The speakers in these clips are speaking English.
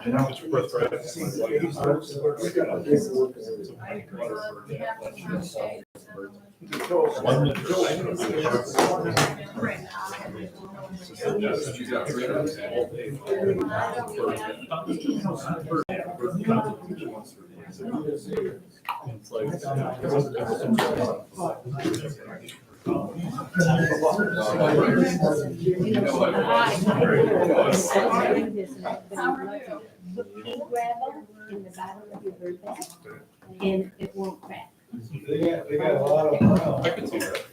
And how much birthright? In the bottom of your birthday, and it won't crack. They got a lot of them around. I could see that.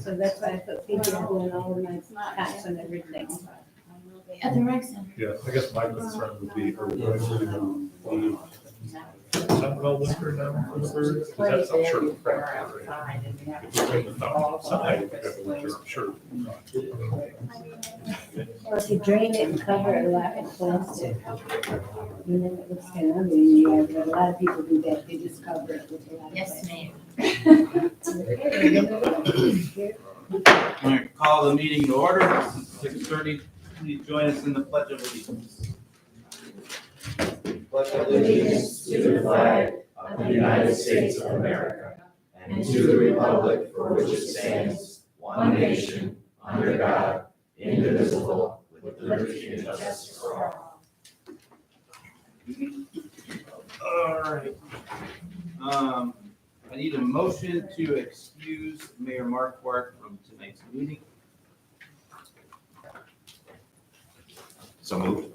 So that's why I put people in all of my pots and everything. At the rec center. Yeah, I guess my concern would be, are we going to talk about liquor now for the birds? Because that's, I'm sure. If we bring the fountain outside, we have liquor, I'm sure. Or if you drain it and cover it a lot with plastic, and then it looks kind of ugly, and you have, a lot of people do that, they just cover it with a lot of Yes, plastic. ma'am. All right, call the meeting to order, 6:30. Please join us in the Pledge of Allegiance. Pledge allegiance to the flag of the United States of America and to the republic for which it stands, one nation, under God, indivisible, with liberty and justice for all. All right. I need a motion to excuse Mayor Marquardt from tonight's meeting. So moved.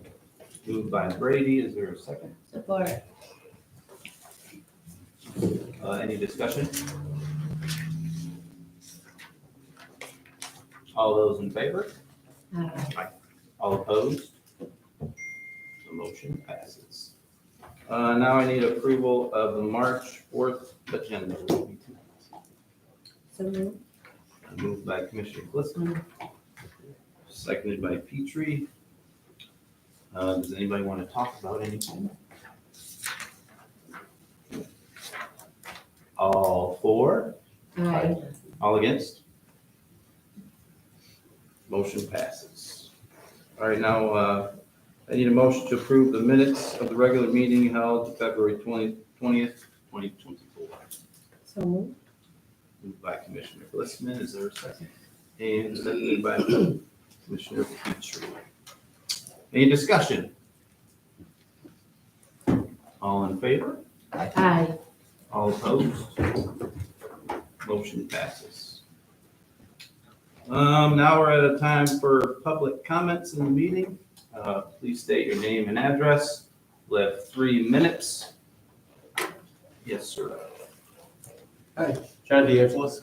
Moved by Brady, is there a second? Support. Any discussion? All those in favor? All opposed? The motion passes. Now I need approval of the March 4th agenda. So moved. Moved by Commissioner Glissman, seconded by Petrie. Does anybody want to talk about anything? All for? Aye. All against? Motion passes. All right, now I need a motion to approve the minutes of the regular meeting held February 20th, 2024. So moved. Moved by Commissioner Glissman, is there a second? And seconded by Commissioner Petrie. Any discussion? All in favor? Aye. All opposed? Motion passes. Now we're at a time for public comments in the meeting. Please state your name and address. We'll have 3 minutes. Yes, sir. Hi, John DeAngelis.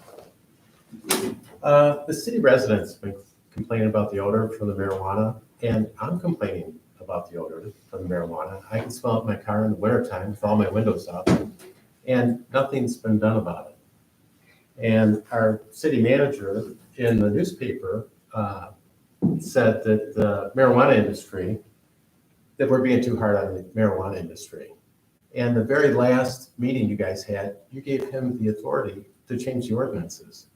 The city residents been complaining about the odor from the marijuana, and I'm complaining about the odor from the marijuana. I can smell it in my car in the wintertime with all my windows up, and nothing's been done about it. And our city manager in the newspaper said that the marijuana industry, that we're being too hard on the marijuana industry. And the very last meeting you guys had, you gave him the authority to change the ordinances,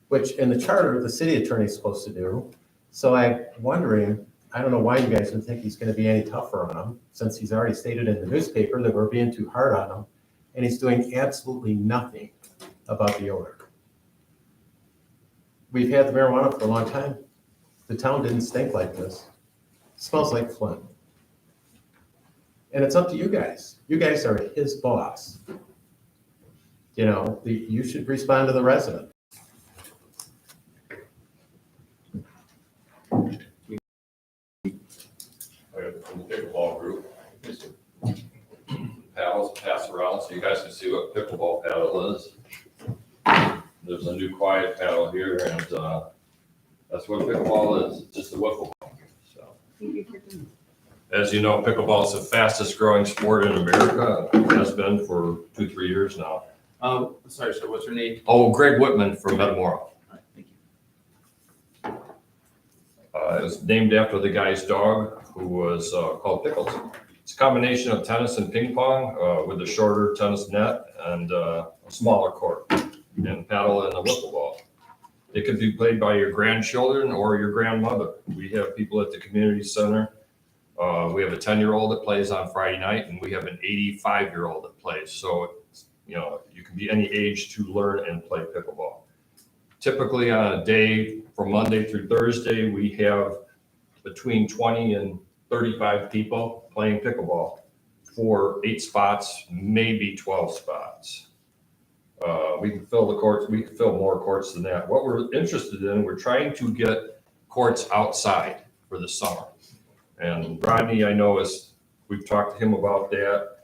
which in the charter, the city attorney is supposed to do. So I'm wondering, I don't know why you guys would think he's going to be any tougher on him, since he's already stated in the newspaper that we're being too hard on him, and he's doing absolutely nothing about the odor. We've had the marijuana for a long time. The town didn't stink like this. It smells like Flint. And it's up to you guys. You guys are his boss. You know, you should respond to the resident. From the pickleball group. Paddles pass around so you guys can see what pickleball paddle is. There's a new quiet paddle here, and that's what pickleball is. It's just a wiffle ball. So, as you know, pickleball is the fastest growing sport in America. It has been for 2-3 years now. Sorry, sir, what's your name? Oh, Greg Whitman from Metamora. All right, thank you. It was named after the guy's dog who was called Pickles. It's a combination of tennis and ping pong with a shorter tennis net and a smaller court. and paddle in the wiffle ball. It could be played by your grandchildren or your grandmother. We have people at the community center. We have a 10-year-old that plays on Friday night, and we have an 85-year-old that plays. So, you can be any age to learn and play pickleball. Typically on a day from Monday through Thursday, we have between 20 and 35 people playing pickleball for 8 spots, maybe 12 spots. We can fill the courts, we can fill more courts than that. What we're interested in, we're trying to get courts outside for the summer. And Rodney, I know we've talked to him about that.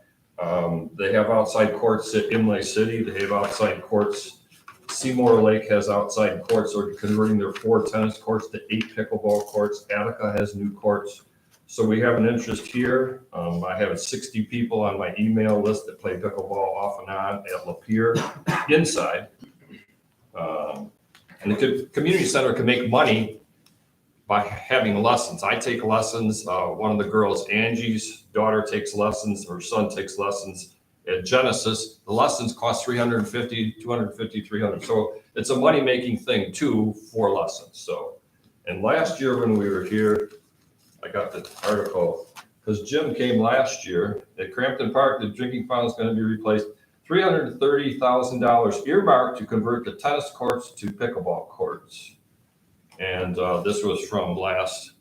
They have outside courts at Imlay City. They have outside courts. Seymour Lake has outside courts. They're converting their 4 tennis courts to 8 pickleball courts. Attica has new courts. So we have an interest here. I have 60 people on my email list that play pickleball off and on at Lapeer inside. And the community center can make money by having lessons. I take lessons. One of the girls, Angie's daughter, takes lessons. Her son takes lessons at Genesis. The lessons cost $350, $250, $300. So it's a money-making thing too for lessons. So, and last year when we were here, I got the article because Jim came last year at Crampton Park. The drinking fountain is going to be replaced. $330,000 earmarked to convert the tennis courts to pickleball courts. And this was from last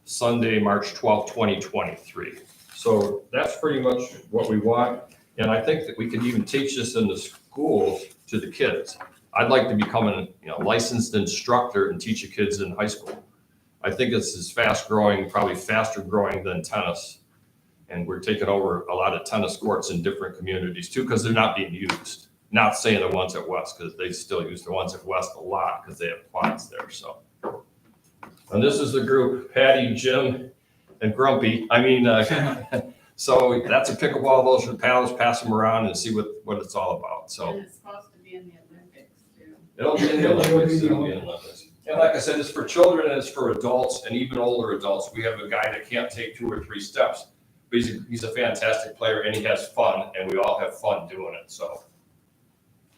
Sunday, March 12, 2023. So that's pretty much what we want. And I think that we can even teach this in the schools to the kids. I'd like to become a licensed instructor and teach the kids in high school. I think it's as fast growing, probably faster growing than tennis. And we're taking over a lot of tennis courts in different communities too, because they're not being used. Not saying the ones at West, because they still use the ones at West a lot because they have quads there. So, and this is the group: Patty, Jim, and Grumpy. So that's a pickleball. Those are the paddles. Pass them around and see what it's all about. So And it's supposed to be in the Olympics too. it'll be in the Olympics. It'll be in the Olympics. And like I said, it's for children and it's for adults and even older adults. We have a guy that can't take 2 or 3 steps, but he's a fantastic player and he has fun, and we all have fun doing it. So,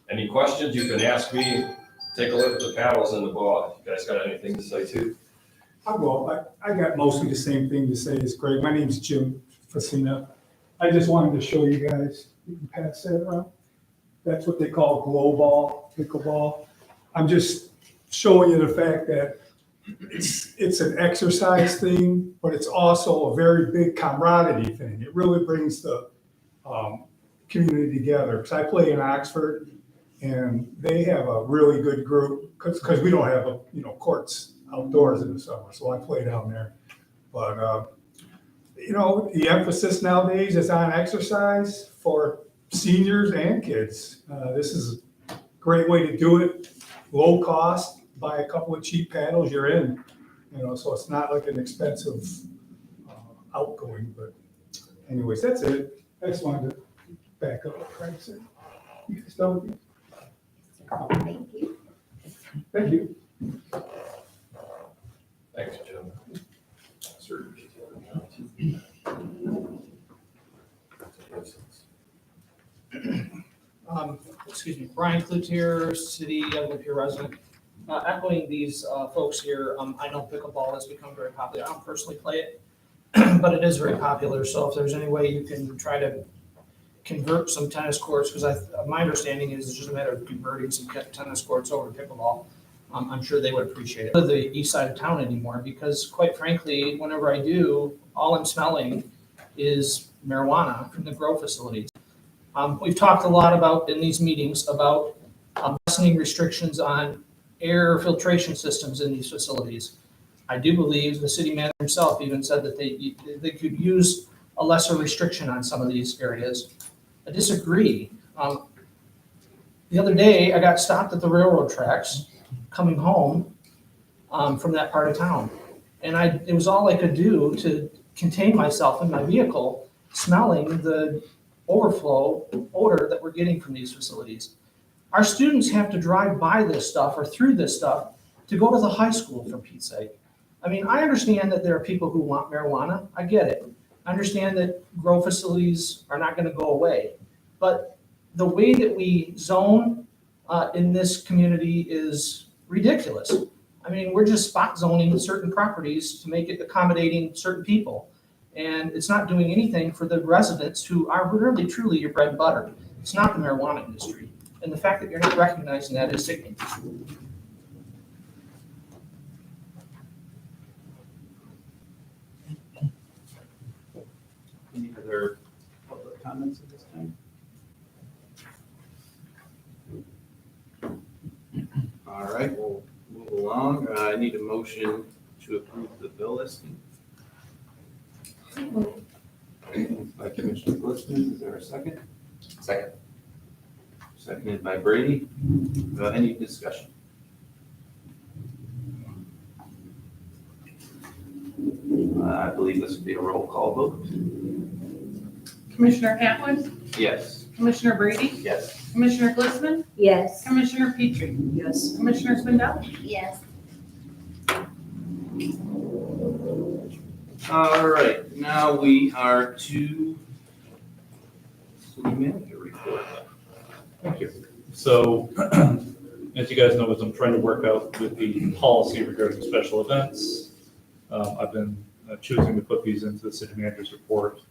any questions you can ask me. Take a look at the paddles and the ball. You guys got anything to say too? Well, I got mostly the same thing to say as Greg. My name's Jim Facina. I just wanted to show you guys, you can pass that around. That's what they call glow ball, pickleball. I'm just showing you the fact that it's an exercise thing, but it's also a very big camaraderie thing. It really brings the community together. Because I play in Oxford, and they have a really good group because we don't have courts outdoors in the summer, so I play down there. But the emphasis nowadays is on exercise for seniors and kids. This is a great way to do it. Low cost. Buy a couple of cheap paddles, you're in. So it's not like an expensive outgoing. But anyways, that's it. I just wanted to back up what Craig said. You guys done with me? Thank you. Thank you. Thanks, Jim. Excuse me, Brian Cloutier, City of Lapeer resident. Echoing these folks here, I know pickleball has become very popular. I don't personally play it, but it is very popular. So if there's any way you can try to convert some tennis courts, because my understanding is it's just a matter of converting some tennis courts over to pickleball. I'm sure they would appreciate it. The east side of town anymore, because quite frankly, whenever I do, all I'm smelling is marijuana from the grow facilities. We've talked a lot about in these meetings about lessening restrictions on air filtration systems in these facilities. I do believe the city manager himself even said that they could use a lesser restriction on some of these areas. I disagree. The other day, I got stopped at the railroad tracks coming home from that part of town. And it was all I could do to contain myself in my vehicle, smelling the overflow odor that we're getting from these facilities. Our students have to drive by this stuff or through this stuff to go to the high school, for Pete's sake. I mean, I understand that there are people who want marijuana. I get it. I understand that grow facilities are not going to go away. But the way that we zone in this community is ridiculous. I mean, we're just spot zoning certain properties to make it accommodating certain people. And it's not doing anything for the residents who are really truly your bread and butter. It's not the marijuana industry. And the fact that you're not recognizing that is sickening. Any other public comments at this time? All right, we'll move along. I need a motion to approve the bill listing. By Commissioner Glistman, is there a second? Second. Seconded by Brady. Any discussion? I believe this would be a roll call vote. Commissioner Atwood, Yes. Commissioner Brady, Yes. Commissioner Glistman, Yes. Commissioner Petrie, Yes. Commissioner Spindell. Yes. All right, now we are to city manager report. Thank you. So, as you guys know, as I'm trying to work out with the policy regarding special events, I've been choosing to put these into the city manager's report.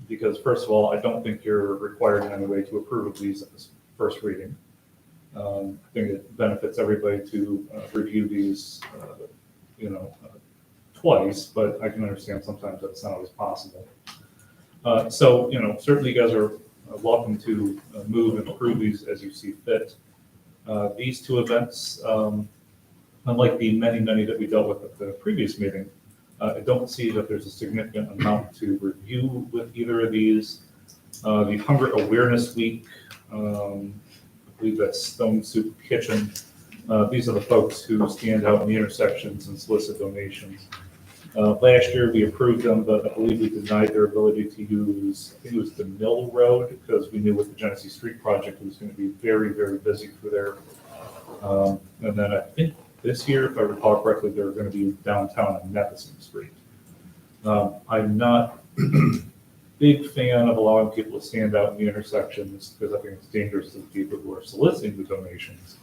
Because first of all, I don't think you're required in any way to approve of these at this first reading. I think it benefits everybody to review these, twice, but I can understand sometimes that's not always possible. So, certainly you guys are welcome to move and approve these as you see fit. These two events, unlike the many that we dealt with at the previous meeting, I don't see that there's a significant amount to review with either of these. The Hunger Awareness Week, I believe that's Stone Soup Kitchen. These are the folks who stand out in the intersections and solicit donations. Last year, we approved them, but I believe we denied their ability to use, I think it was the Mill Road, because we knew with the Genesee Street project, it was going to be very busy through there. And then I think this year, if I recall correctly, they're going to be downtown on Nepperson Street. I'm not a big fan of allowing people to stand out in the intersections because I think it's dangerous to the people who are soliciting the donations.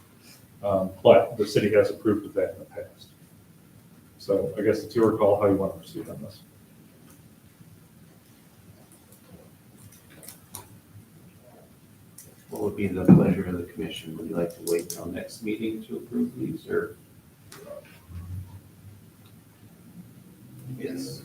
But the city has approved of that in the past. So I guess it's your call how you want to proceed on this. What would be the pleasure of the commission? Would you like to wait till next meeting to approve these, or? Yes.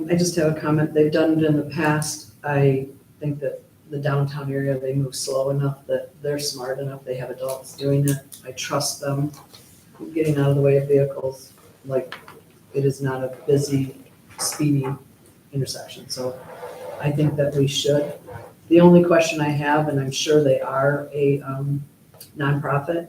I just have a comment. They've done it in the past. I think that the downtown area, they move slow enough that they're smart enough. They have adults doing it. I trust them getting out of the way of vehicles. Like, it is not a busy, speedy intersection. So I think that we should. The only question I have, and I'm sure they are a nonprofit,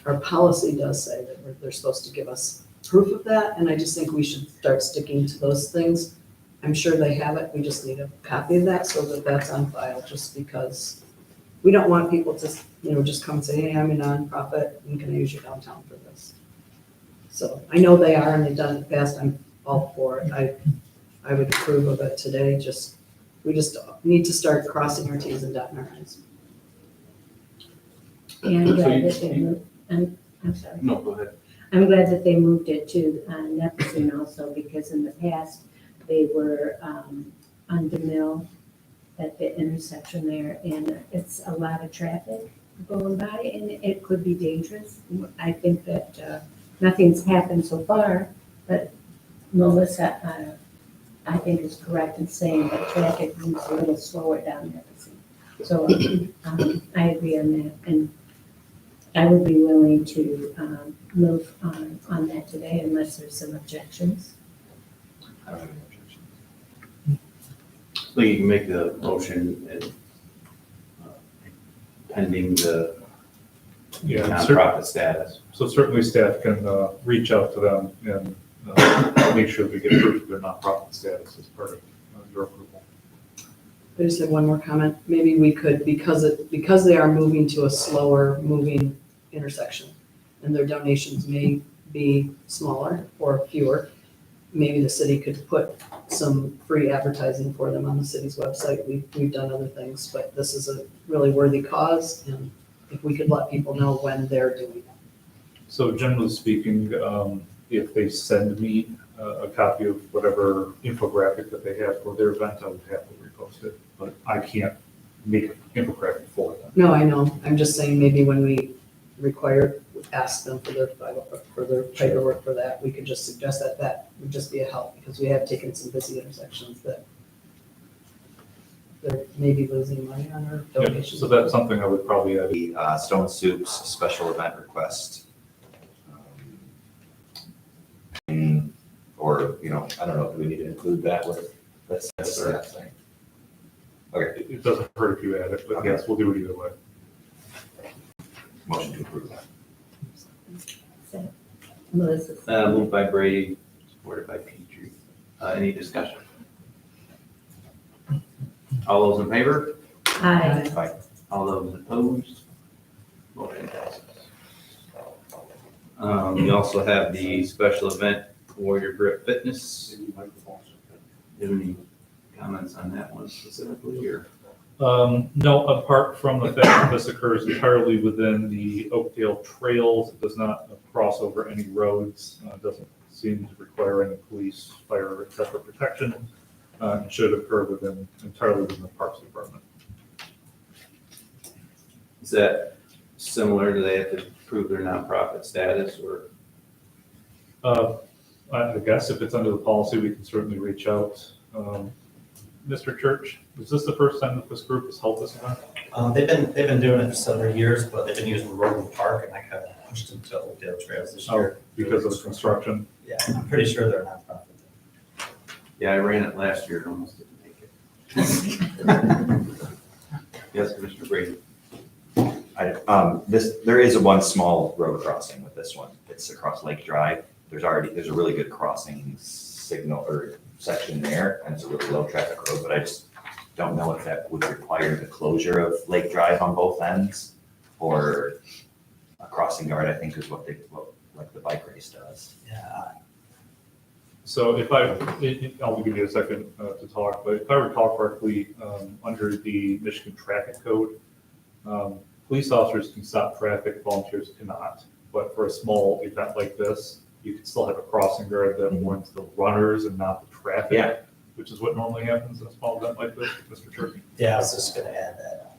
our policy does say that they're supposed to give us proof of that, and I just think we should start sticking to those things. I'm sure they have it, we just need a copy of that so that that's on file, just because we don't want people to, just come and say, hey, I'm a nonprofit, and can I use your downtown for this? So I know they are, and they've done it in the past, I'm all for it. I would approve of it today, we just need to start crossing our T's and dotting our I's. And So glad you- that they moved, I'm sorry. No, go ahead. I'm glad that they moved it to Nepperson also, because in the past, they were on the Mill at the intersection there, and it's a lot of traffic going by, and it could be dangerous. I think that nothing's happened so far, but Melissa, I think is correct in saying that traffic moves a little slower down Nepperson. So I agree on that, and I would be willing to move on that today unless there's some objections. I don't have any objections. So you can make the motion and pending the Yeah, nonprofit status. so certainly staff can reach out to them and make sure we get proof of their nonprofit status as part of your approval. I just have one more comment. Maybe we could, because they are moving to a slower moving intersection and their donations may be smaller or fewer, maybe the city could put some free advertising for them on the city's website. We've done other things, but this is a really worthy cause, and if we could let people know when they're doing it. So generally speaking, if they send me a copy of whatever infographic that they have for their event, I would have to repost it, but I can't make an infographic for them. No, I know, I'm just saying maybe when we ask them for their paperwork for that, we could just suggest that that would just be a help, because we have taken some busy intersections that they're maybe losing money on our Yeah, donations. so that's something I would probably add. The Stone Soup's special event request. Or, I don't know, do we need to include that with, that's the thing. Okay, It doesn't hurt if you add it, but yes, we'll do it either way. motion to approve that. Melissa. Moved by Brady, supported by Petrie. Any discussion? All those in favor? Aye. All those opposed? Motion passes. We also have the special event Warrior Grip Fitness. Do you have any comments on that one specifically, or? No, apart from the fact that this occurs entirely within the Oakdale trails, it does not cross over any roads, doesn't seem to require any police, fire, or etc. protection. It should occur entirely within the Parks Department. Is that similar? Do they have to prove their nonprofit status, or? I guess if it's under the policy, we can certainly reach out. Mr. Church, is this the first time that this group has held this event? They've been doing it for several years, but they've been using the road and park, and I kind of pushed them to Oakdale Trails this year. Because of the construction? Yeah, I'm pretty sure they're a nonprofit. Yeah, I ran it last year and almost didn't make it. Yes, Mr. Brady. There is one small road crossing with this one. It's across Lake Drive. There's a really good crossing signal or section there, and it's a really low traffic road, but I just don't know if that would require the closure of Lake Drive on both ends, or a crossing guard, I think is what like the bike race does. Yeah, So I'll give you a second to talk, but if I recall correctly, under the Michigan Traffic Code, police officers can stop traffic, volunteers cannot. But for a small event like this, you can still have a crossing guard that warns the runners and not the traffic. Yeah. Which is what normally happens in a small event like this, Mr. Church. yeah, I was just gonna add that.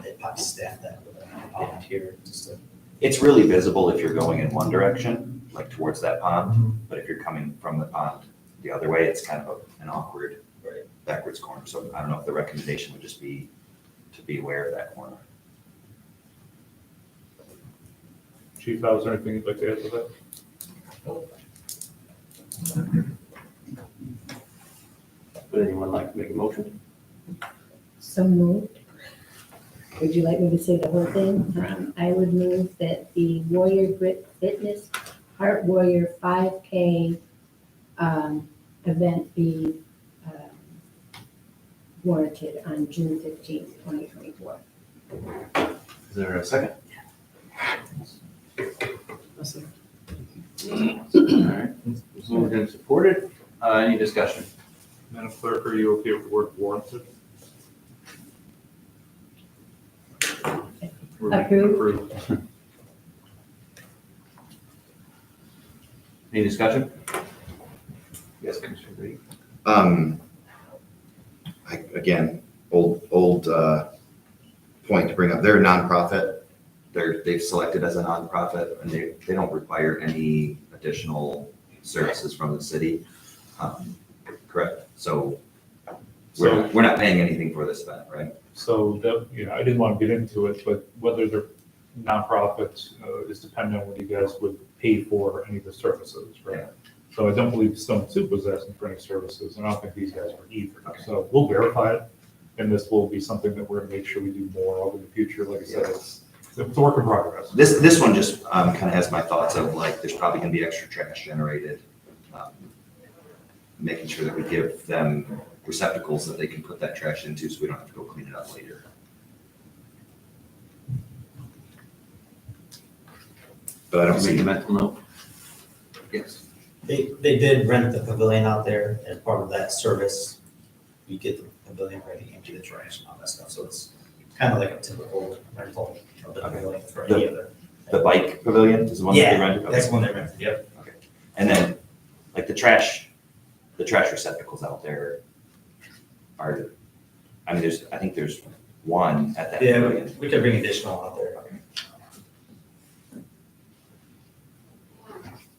They probably staff that with a volunteer, just to. It's really visible if you're going in one direction, like towards that pond, but if you're coming from the pond the other way, it's kind of an awkward backwards corner. So I don't know if the recommendation would just be to be aware of that corner. Chief, is there anything you'd like to add to that? Would anyone like to make a motion? So moved. Would you like me to say the whole thing? I would move that the Warrior Grit Fitness Heart Warrior 5K event be warranted on June 15th, 2024. Is there a second? All right, it's moved and supported. Any discussion? Madam Clerk, are you okay with the word warranted? We're making Approved. approved. Any discussion? Yes, Commissioner Brady. Again, old point to bring up. They're a nonprofit. They've selected as a nonprofit, and they don't require any additional services from the city. Correct. So we're not paying anything for this event, right? So that, I didn't want to get into it, but whether they're nonprofits is dependent on what you guys would pay for any of the services, right? Yeah. So I don't believe Stone Soup was asking for any services, and I don't think these guys were either. So we'll verify it, and this will be something that we're gonna make sure we do more of in the future. Like I said, it's a work in progress. This one just kind of has my thoughts of like, there's probably gonna be extra trash generated. Making sure that we give them receptacles that they can put that trash into, so we don't have to go clean it up later. But I don't see. Make a mental note. Yes. They did rent the pavilion out there as part of that service. You get the pavilion ready, empty the trash and all that stuff, so it's kind of like a typical rental of the pavilion for any other. The bike pavilion is the one that they rented? Yeah, that's the one they rented, yep. And then, like the trash receptacles out there are, I mean, I think there's one at that Yeah, pavilion. we could bring additional out there.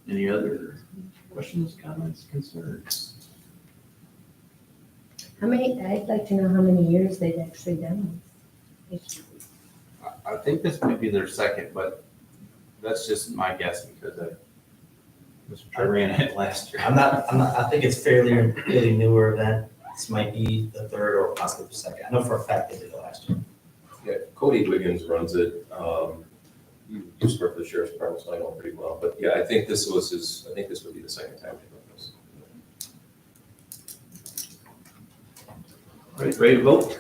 Any other questions, comments, concerns? I'd like to know how many years they've actually done this. I think this might be their second, but that's just my guess because I ran it last year. I think it's fairly newer event. This might be the third or possibly the second. I know for a fact they did it last year. Yeah, Cody Wiggins runs it. He used to work for the sheriff's department, so I know him pretty well. But yeah, I think this would be the second time they've done this. All right, ready to vote?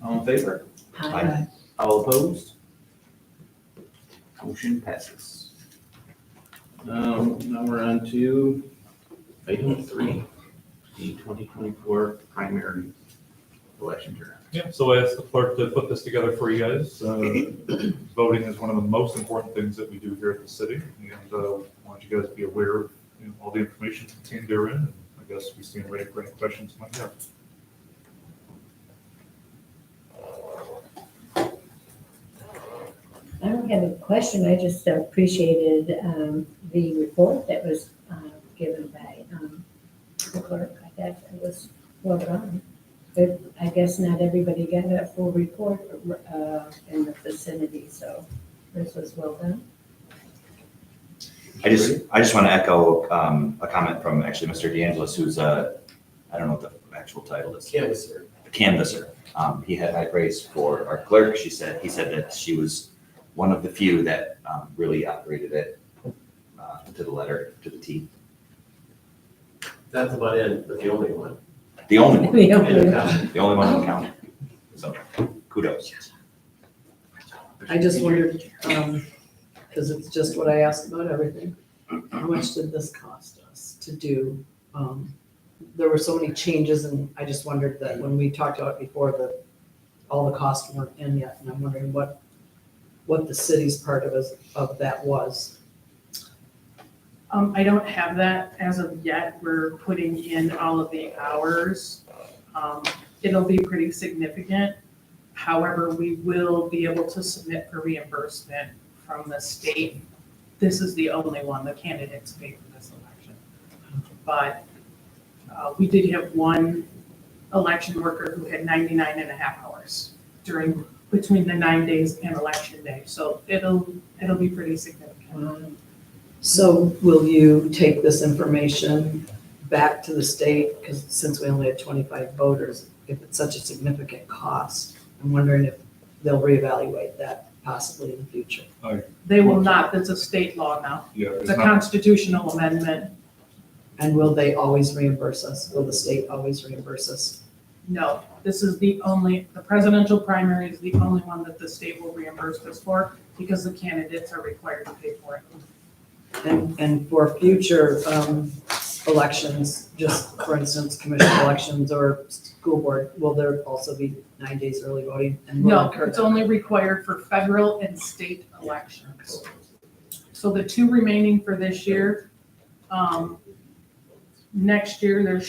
All in favor? Aye. All opposed? Motion passes. Now we're on to item 3, the 2024 primary election term. Yeah, so I asked the clerk to put this together for you guys. Voting is one of the most important things that we do here at the city, and I want you guys to be aware of all the information contained therein. And I guess we stand ready for any questions you might have. I don't have a question, I just appreciated the report that was given by the clerk. I thought it was well done. But I guess not everybody got a full report in the vicinity, so this was well done. I just want to echo a comment from actually Mr. DeAngelis, who's I don't know what the actual title is. Canvasser. A canvasser. He had high praise for our clerk. He said that she was one of the few that really operated it to the letter, to the T. That's about it, but the only one. The only one. The only one. The only one in the county. So kudos. I just wondered, because it's just what I asked about everything, how much did this cost us to do? There were so many changes, and I just wondered that when we talked about it before, that all the costs weren't in yet, and I'm wondering what the city's part of that was. I don't have that as of yet. We're putting in all of the hours. It'll be pretty significant. However, we will be able to submit for reimbursement from the state. This is the only one the candidates pay for this election. But we did have one election worker who had 99 and a half hours between the 9 days and election day. So it'll be pretty significant. So will you take this information back to the state? Because since we only had 25 voters, if it's such a significant cost, I'm wondering if they'll reevaluate that possibly in the future. They will not. That's a state law now. Yeah, It's a constitutional amendment. And will they always reimburse us? Will the state always reimburse us? No, this is the presidential primary is the only one that the state will reimburse us for because the candidates are required to pay for it. And for future elections, just for instance, commission elections or school board, will there also be 9 days early voting? And will No, occur it's that? only required for federal and state elections. So the two remaining for this year, next year,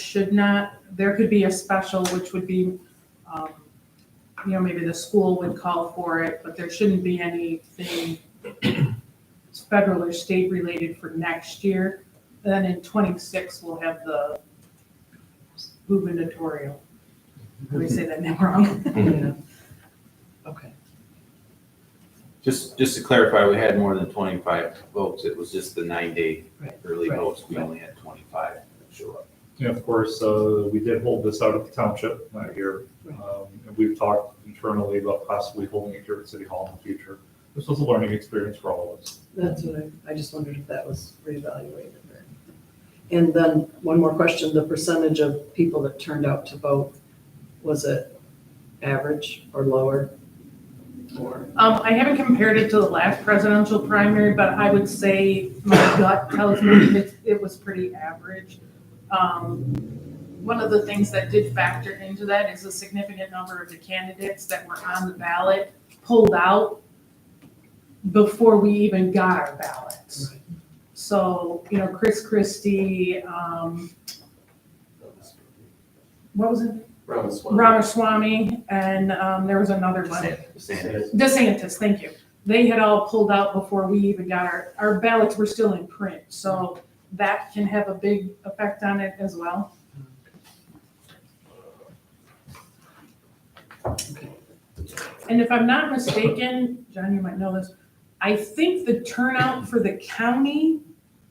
there could be a special, which would be, maybe the school would call for it, but there shouldn't be anything federal or state related for next year. Then in 26, we'll have the gubernatorial. Let me say that name wrong. Yeah. Okay. Just to clarify, we had more than 25 votes. It was just the 9-day Right, early right, votes. We only had 25 that show up. Yeah, of course, we did hold this out at the township here. And we've talked internally about possibly holding it here at City Hall in the future. This was a learning experience for all of us. That's what I just wondered if that was reevaluated. And then one more question, the percentage of people that turned out to vote, was it average or lower? Or I haven't compared it to the last presidential primary, but I would say my gut tells me it was pretty average. one of the things that did factor into that is a significant number of the candidates that were on the ballot pulled out before we even got our ballots. So, Chris Christie, what was it? Ramaswamy, and there was another one. DeSantis, thank you. They had all pulled out before we even got our ballots were still in print. So that can have a big effect on it as well. And if I'm not mistaken, John, you might know this, I think the turnout for the county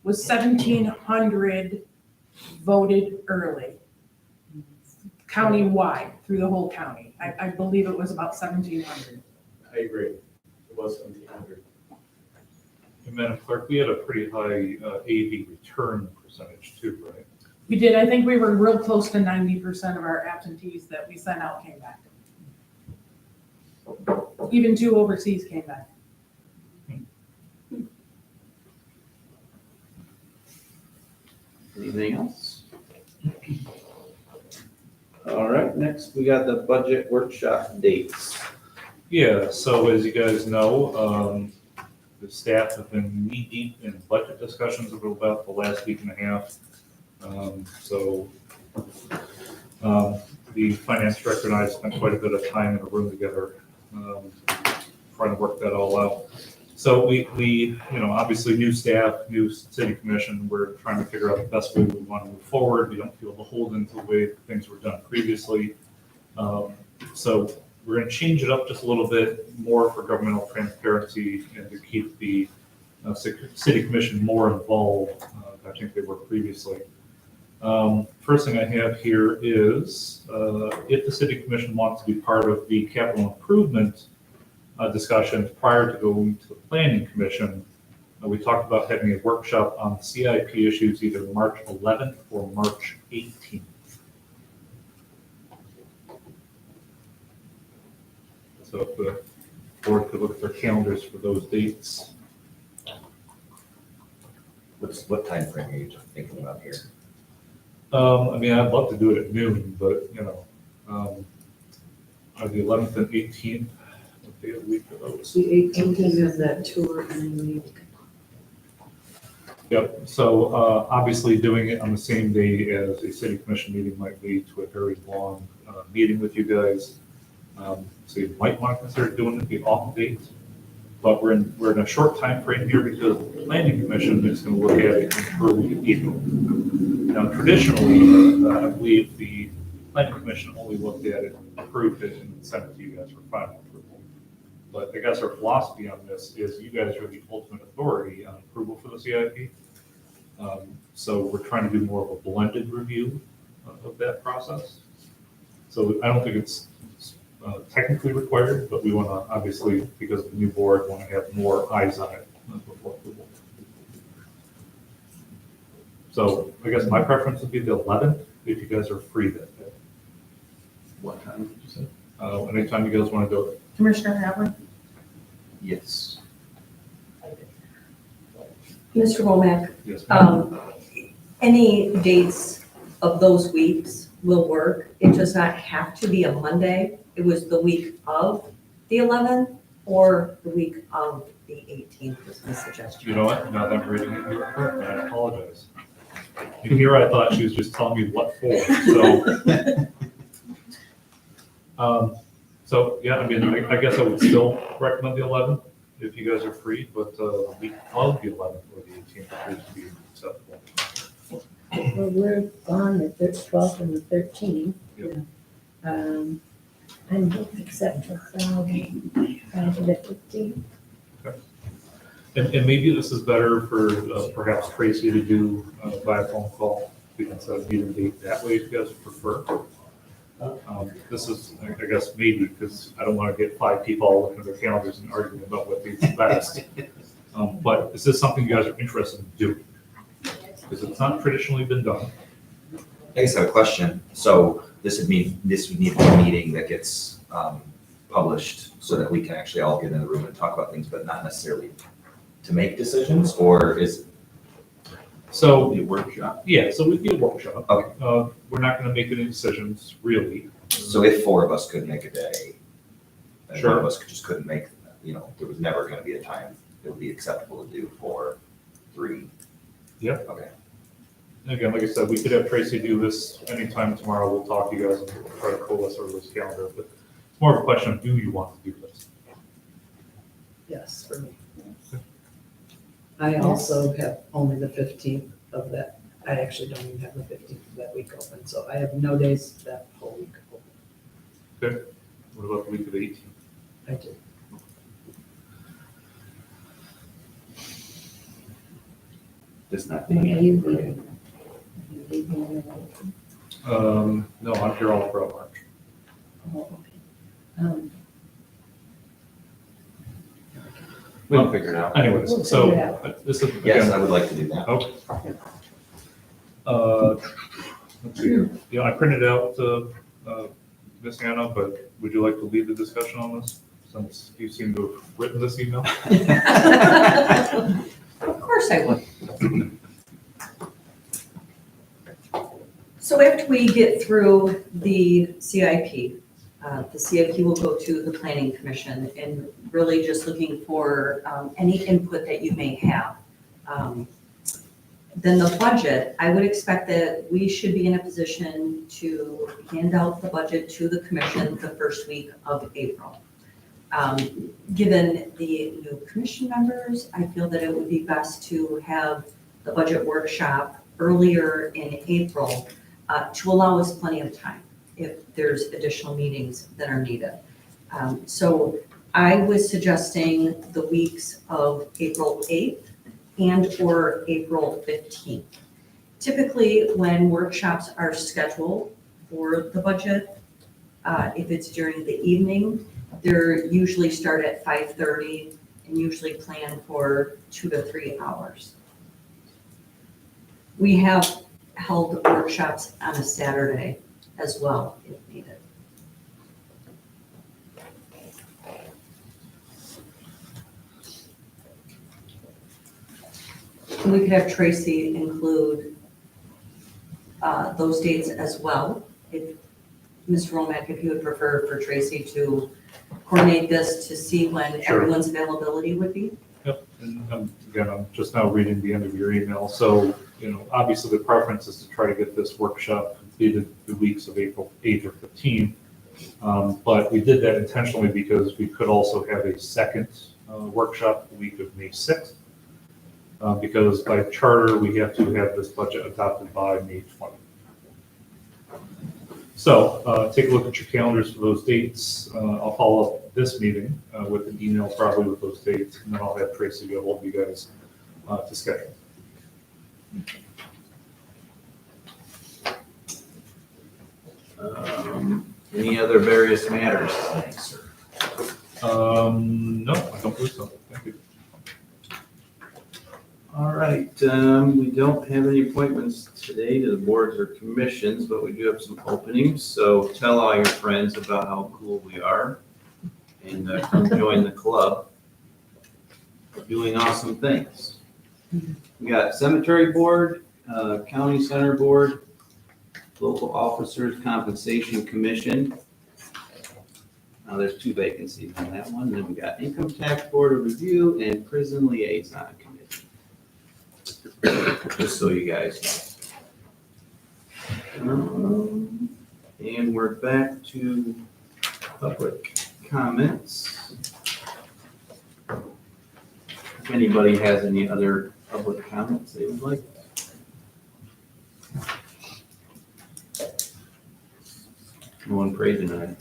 was 1,700 voted early. Countywide, through the whole county. I believe it was about 1,700. I agree. It was 1,700. And Madam Clerk, we had a pretty high AV return percentage too, right? We did, I think we were real close to 90% of our absentees that we sent out came back. Even 2 overseas came back. Anything else? All right, next we got the budget workshop dates. Yeah, so as you guys know, the staff have been knee-deep in budget discussions over about the last week and a half. The finance director and I spent quite a bit of time in a room together, trying to work that all out. So we obviously new staff, new city commission, we're trying to figure out the best way we want to move forward. We don't feel beholden to the way things were done previously. So we're going to change it up just a little bit more for governmental transparency and to keep the city commission more involved. I think they were previously. First thing I have here is if the city commission wants to be part of the capital improvement discussions prior to going to the planning commission, we talked about having a workshop on the CIP issues either March 11th or March 18th. So if the board could look at their calendars for those dates. What time frame are you thinking about here? I'd love to do it at noon, but the 11th and 18th would be a week of those. The 18th is that tour and we. Yep, so obviously doing it on the same day as a city commission meeting might lead to a very long meeting with you guys. So you might want to consider doing it the off date, but we're in a short time frame here because the planning commission is going to look at it in early April. Now, traditionally, I believe the planning commission only looked at it, approved it, and sent it to you guys for final approval. But I guess our philosophy on this is you guys are the ultimate authority on approval for the CIP. So we're trying to do more of a blended review of that process. So I don't think it's technically required, but we want to, obviously, because of the new board, want to have more eyes on it before approval. So I guess my preference would be the 11th, if you guys are free that day. What time did you say? Anytime you guys want to do it. Commissioner Hadley? Yes. Mr. Womack, Yes, ma'am. any dates of those weeks will work. It does not have to be a Monday. It was the week of the 11th or the week of the 18th was my suggestion. You know what? Now that I'm reading it, you're correct, I apologize. And here I thought she was just telling me what for, so. Yeah, I guess I would still recommend the 11th if you guys are free, but the week of the 11th or the 18th appears to be acceptable. Well, we're gone the 12th and the 13th. Yep. I'm except for Friday the 15th. And maybe this is better for perhaps Tracy to do by a phone call. We can set a meeting date that way if you guys prefer. This is, I guess, maybe because I don't want to get 5 people all looking at their calendars and arguing about what date's best. But is this something you guys are interested in doing? Because it's not traditionally been done. I guess I have a question. So this would need to be a meeting that gets published so that we can actually all get in the room and talk about things, but not necessarily to make decisions, or is? So, The workshop. yeah, so we'd be a workshop. Okay. We're not gonna make any decisions, really. So if four of us could make a day, and one Sure. of us just couldn't make, there was never gonna be a time it would be acceptable to do for 3. Yeah. Okay. And again, like I said, we could have Tracy do this anytime tomorrow. We'll talk to you guys and try to coalesce over this calendar, but it's more of a question of, do you want to do this? Yes, for me. I also have only the 15th of that. I actually don't even have the 15th of that week open, so I have no days that whole week open. What about the week of the 18th? I do. Just not When the. are you leaving? You leaving on the 18th? No, I'm here all throughout March. Oh, okay. We'll figure it out. Anyways, We'll so figure it this is, Yes, again, I would like to do that. okay. Let's see here. Yeah, I printed out, Ms. Anna, but would you like to lead the discussion on this, since you seem to have written this email? Of course I would. So after we get through the CIP will go to the planning commission and really just looking for any input that you may have. Then the budget, I would expect that we should be in a position to hand out the budget to the commission the first week of April. Given the new commission members, I feel that it would be best to have the budget workshop earlier in April to allow us plenty of time if there's additional meetings that are needed. So I was suggesting the weeks of April 8th and/or April 15th. Typically, when workshops are scheduled for the budget, if it's during the evening, they're usually start at 5:30 and usually plan for 2 to 3 hours. We have held workshops on a Saturday as well, if needed. And we could have Tracy include those dates as well. If, Ms. Romack, if you would prefer for Tracy to coordinate this to see when Sure. everyone's availability would be. Yep, and again, I'm just now reading the end of your email, so, obviously the preference is to try to get this workshop completed the weeks of April 8th or 15th. But we did that intentionally because we could also have a second workshop the week of May 6th. Because by charter, we have to have this budget adopted by May 20th. So take a look at your calendars for those dates. I'll follow up this meeting with an email probably with those dates, and then I'll have Tracy get hold of you guys to schedule. Any other various matters? No, I don't believe so. Thank you. All right, we don't have any appointments today to the boards or commissions, but we do have some openings. So tell all your friends about how cool we are and come join the club. We're doing awesome things. We got cemetery board, county center board, local officers compensation commission. Now there's 2 vacancies on that one. Then we got income tax board of review and prison liaison committee. Just so you guys know. And we're back to public comments. If anybody has any other public comments they would like. No one prayed tonight.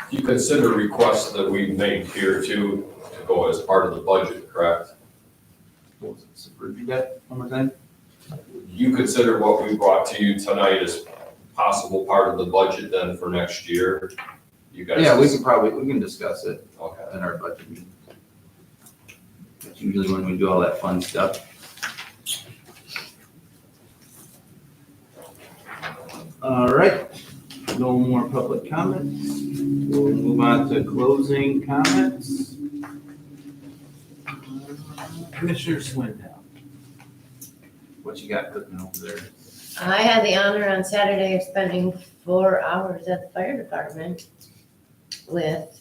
You consider requests that we make here to go as part of the budget, correct? What was it? Repeat that one more time? You consider what we brought to you tonight as possible part of the budget then for next year? You guys? Yeah, we can discuss it Okay. in our budget meeting. That's usually when we do all that fun stuff. All right, no more public comments. We'll move on to closing comments. Commissioner Swindell, what you got cooking over there? I had the honor on Saturday of spending 4 hours at the fire department with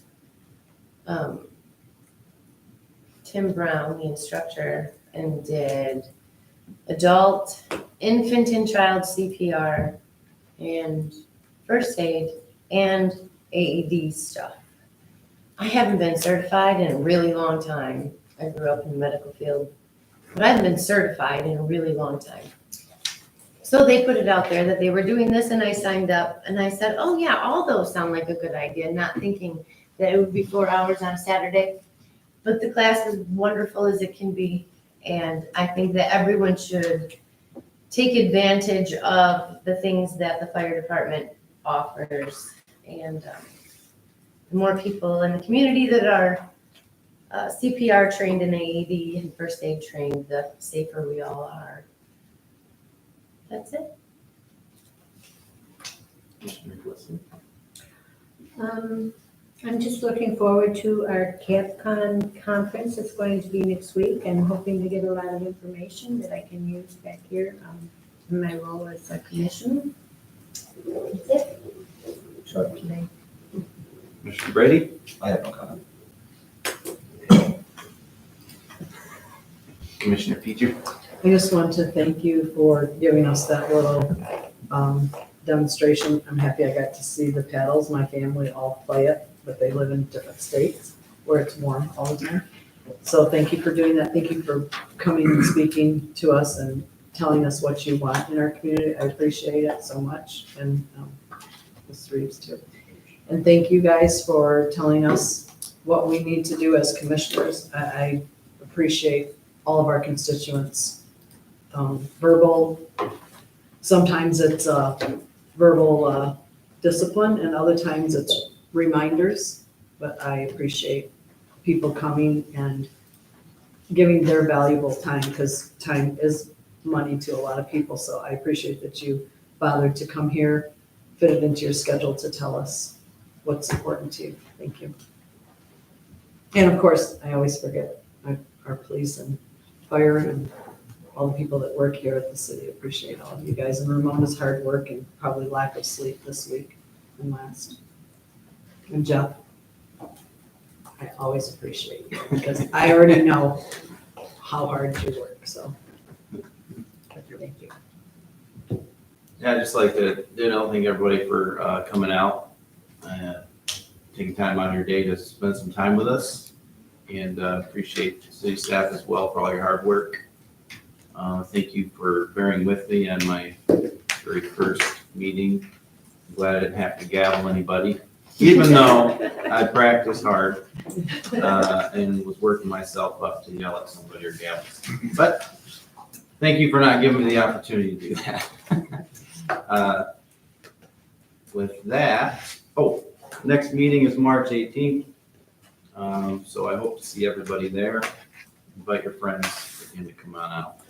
Tim Brown, the instructor, and did adult, infant and child CPR and first aid and AED stuff. I haven't been certified in a really long time. I grew up in the medical field, but I haven't been certified in a really long time. So they put it out there that they were doing this and I signed up and I said, oh yeah, all those sound like a good idea, not thinking that it would be 4 hours on a Saturday. But the class is wonderful as it can be. And I think that everyone should take advantage of the things that the fire department offers. And the more people in the community that are CPR trained and AED and first aid trained, the safer we all are. That's it. Commissioner Glisson? I'm just looking forward to our CapCon conference. It's going to be next week. I'm hoping to get a lot of information that I can use back here in my role as a commissioner. That's it. Short today. Commissioner Brady? I have no comment. Commissioner Peter? I just want to thank you for giving us that little demonstration. I'm happy I got to see the paddles. My family all play it, but they live in different states where it's warm all the time. So thank you for doing that. Thank you for coming and speaking to us and telling us what you want in our community. I appreciate it so much, and Ms. Reeves too. And thank you guys for telling us what we need to do as commissioners. I appreciate all of our constituents. Verbal, sometimes it's verbal discipline, and other times it's reminders, but I appreciate people coming and giving their valuable time, because time is money to a lot of people. So I appreciate that you bothered to come here, fit it into your schedule to tell us what's important to you. Thank you. And of course, I always forget our police and fire and all the people that work here at the city. Appreciate all of you guys and Ramona's hard work and probably lack of sleep this week and last. And Jeff, I always appreciate you because I already know how hard you work, so. Thank you. Yeah, I'd just like to, thank everybody for coming out, taking time out of your day to spend some time with us, and appreciate city staff as well for all your hard work. Thank you for bearing with me on my very first meeting. I'm glad I didn't have to gavel anybody, even though I practiced hard and was working myself up to yell at somebody or gavel. But thank you for not giving me the opportunity to do that. With that, next meeting is March 18th. So I hope to see everybody there. Invite your friends again to come on out.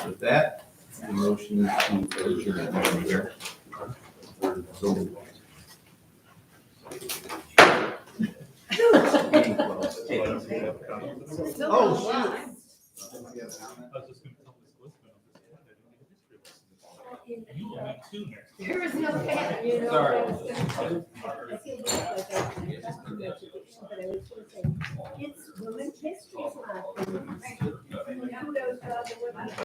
With that, a motion to adjourn here. Meeting closed. Oh, shoot. There was no cat, you know. Sorry. I feel bad, like I didn't have congratulations, but I was gonna say, it's Women's History Month. And kudos to all the women.